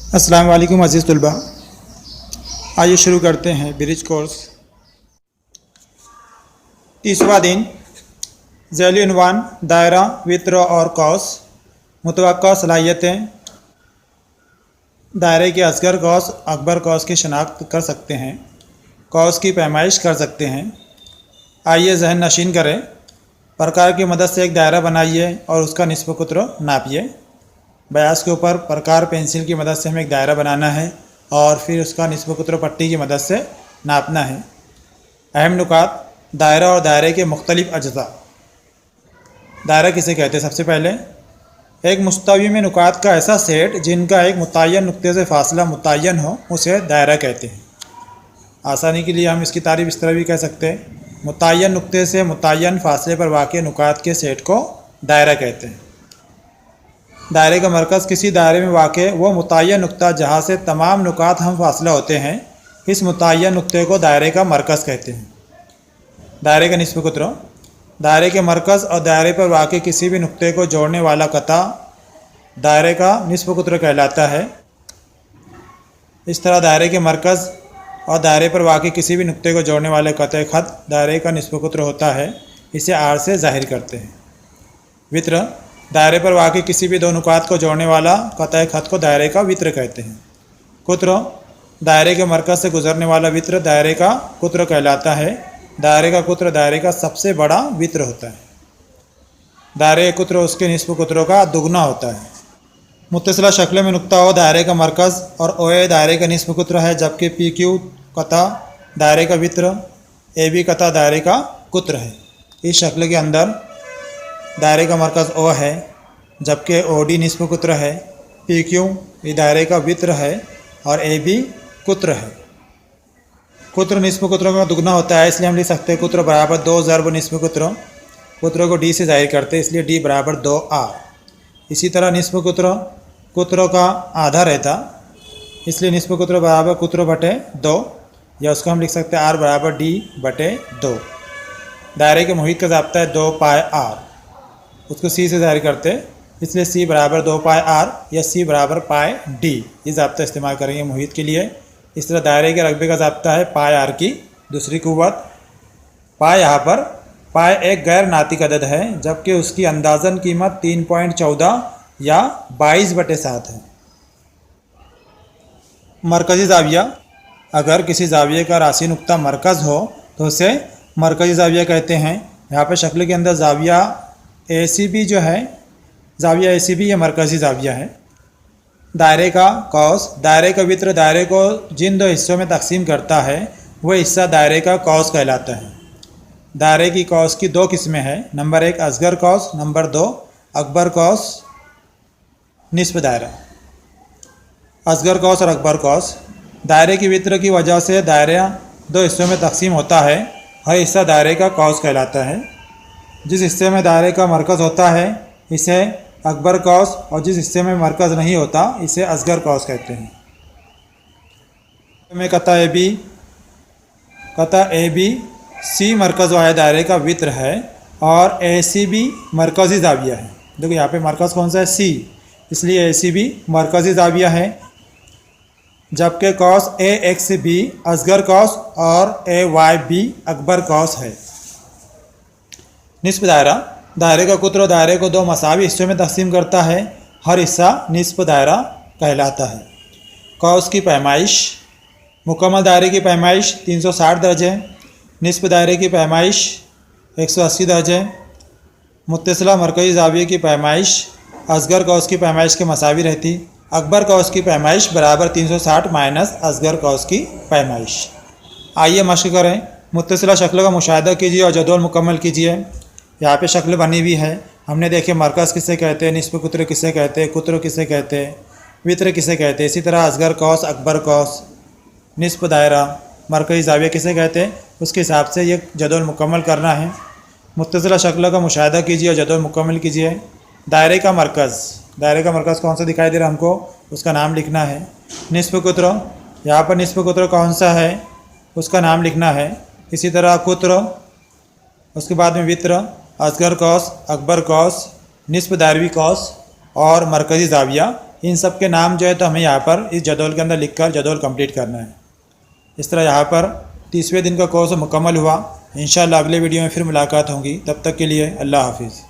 अस्सलाम वालेकुम अज़ीज़ तलबा। आइए शुरू करते हैं ब्रिज कोर्स। 30वां दिन। ज़ैली उन्वान दायरा, वित्र और कौस। मुतवक्का सलाहियतें। दायरे के असगर कौस अकबर कौस की शनाख्त कर सकते हैं, कौस की पैमाइश कर सकते हैं। आइए जहन नशीन करें। प्रकार की मदद से एक दायरा बनाइए और उसका निस्ब कुत्र नापिए। बयास के ऊपर प्रकार पेंसिल की मदद से हमें एक दायरा बनाना है और फिर उसका निस्ब कुत्र पट्टी की मदद से नापना है। अहम नुकात: दायरा और दायरे के मुख्तलिफ अज्जा। दायरा किसे कहते हैं? सबसे पहले, एक मुस्तवी में नुकात का ऐसा सेट जिनका एक मुतय्यन नुक्ते से फासला मुतय्यन हो, उसे दायरा कहते हैं। आसानी के लिए हम इसकी तारीफ इस तरह भी कह सकते हैं, मुतय्यन नुक्ते से मुतय्यन फासले पर वाक़ नुकात के सेट को दायरा कहते हैं। दायरे का मरकज़ किसी दायरे में वाक़ वो मुतय्यन नुक्ता जहाँ से तमाम नुकात हम फासला होते हैं, इस मुतय्यन नुक्ते को दायरे का मरकज़ कहते हैं। दायरे का निस्ब कुत्र: दायरे के मरकज़ और दायरे पर वाक़ किसी भी नुक्ते को जोड़ने वाला कता दायरे का निस्ब कुत्र कहलाता है। इस तरह दायरे के मरकज़ और दायरे पर वाक़ किसी भी नुक्ते को जोड़ने वाले कतए ख़त दायरे का निस्ब कुत्र होता है। इसे आर से ज़ाहिर करते हैं। वित्र: दायरे पर वाक़ किसी भी दो नुकात को जोड़ने वाला कतए ख़त को दायरे का वित्र कहते हैं। कुत्र: दायरे के मरकज़ से गुजरने वाला वित्र दायरे का कुत्र कहलाता है। दायरे का कुत्र दायरे का सबसे बड़ा वित्र होता है। दायरे कुत्र उसके निस्ब कुत्रों का दुगना होता है। मुत्तसिला शक्ल में नुक्ता ओ दायरे का मरकज़ और ओए दायरे का निस्ब कुत्र है, जबकि पी क्यू कता दायरे का वित्र, ए बी कता दायरे का कुत्र है। इस शक्ल के अंदर दायरे का मरकज़ ओ है, जबकि ओ डी निस्ब कुत्र है, पी क्यू ये दायरे का वित्र है और ए बी कुत्र है। कुत्र निस्ब कुत्रों का दुगना होता है, इसलिए हम लिख सकते हैं कुत्र बराबर 2 ज़र्ब निस्ब कुत्र। कुत्रों को डी से जाहिर करते हैं, इसलिए डी बराबर 2 आर। इसी तरह निस्ब कुत्र कुत्रों का आधा रहता, इसलिए निस्ब कुत्र बराबर कुत्र बटे 2, या उसको हम लिख सकते हैं आर बराबर डी बटे 2। दायरे के मुहित का ज़ाब्ता है 2 पाए आर, उसको सी से जाहिर करते हैं, इसलिए सी बराबर 2 पाए आर या सी बराबर पाए डी, ये ज़ाब्ता इस्तेमाल करेंगे मुहित के लिए। इस तरह दायरे के रकबे का ज़ाब्ता है पाए आर की दूसरी कुव्वत। पाए यहाँ पर पाए एक गैर नातिक अदद है, जबकि उसकी अंदाज़न कीमत 3.14 या 22/7 है। मरकज़ी ज़ाविया: अगर किसी ज़ाविये का रासी नुक्ता मरकज़ हो तो उसे मरकज़ी ज़ाविया कहते हैं। यहाँ पर शक्ल के अंदर ज़ाविया ए सी बी जो है, ज़ाविया ए सी बी, यह मरकज़ी ज़ाविया है। दायरे का कौस: दायरे का वित्र दायरे को जिन दो हिस्सों में तकसीम करता है वह हिस्सा दायरे का कौस कहलाता है। दायरे की कौस की 2 किस्में हैं, नंबर 1 असगर कौस, नंबर 2 अकबर कौस निस्ब दायरा। असगर कौस और अकबर कौस: दायरे की वित्र की वजह से दायरा 2 हिस्सों में तकसीम होता है, हर हिस्सा दायरे का कौस कहलाता है। जिस हिस्से में दायरे का मरकज़ होता है इसे अकबर कौस और जिस हिस्से में मरकज़ नहीं होता इसे असगर कौस कहते हैं। में कता ए बी सी मरकज़ वाले दायरे का वित्र है और ए सी बी मरकज़ी ज़ाविया है। देखो यहाँ पे मरकज़ कौन सा है? सी, इसलिए ए सी बी मरकज़ी ज़ाविया है, जबकि कौस ए एक्स बी असगर कौस और ए वाई बी अकबर कौस है। निस्ब दायरा: दायरे का कुत्र दायरे को 2 मसावी हिस्सों में तकसीम करता है, हर हिस्सा निस्ब दायरा कहलाता है। कौस की पैमाइश: मुकम्मल दायरे की पैमाइश 360 दर्जे, निस्ब दायरे की पैमाइश 180 दर्जे। मुत्तसिला मरकज़ी ज़ाविये की पैमाइश असगर कौस की पैमाइश के मसावी रहती। अकबर कौस की पैमाइश बराबर 360 माइनस असगर कौस की पैमाइश। आइए मश्क करें। मुत्तसिला शक्ल का मुशाहिदा कीजिए और जदवल मुकम्मल कीजिए। यहाँ पे शक्ल बनी हुई है, हमने देखे मरकज़ किसे कहते हैं, निस्ब कुत्र किसे कहते हैं, कुत्र किसे कहते हैं, वित्र किसे कहते हैं। इसी तरह असगर कौस, अकबर कौस, निस्ब दायरा, मरकज़ी ज़ाविया किसे कहते हैं, उसके हिसाब से ये जदवल मुकम्मल करना है। मुत्तसिला शक्ल का मुशाहिदा कीजिए और जदवल मुकम्मल कीजिए। दायरे का मरकज़ कौन सा दिखाई दे रहा है हमको, उसका नाम लिखना है। निस्ब कुत्र, यहाँ पर निस्ब कुत्र कौन सा है उसका नाम लिखना है। इसी तरह कुत्र, उसके बाद में वित्र, असगर कौस, अकबर कौस, निस्ब दायरवी कौस और मरकज़ी ज़ाविया इन सब के नाम जो है तो हमें यहाँ पर इस जदौल के अंदर लिखकर जदौल कंप्लीट करना है। इस तरह यहाँ पर 30वें दिन का कोर्स मुकम्मल हुआ। इंशाअल्लाह अगले वीडियो में फिर मुलाकात होगी। तब तक के लिए अल्लाह हाफिज़।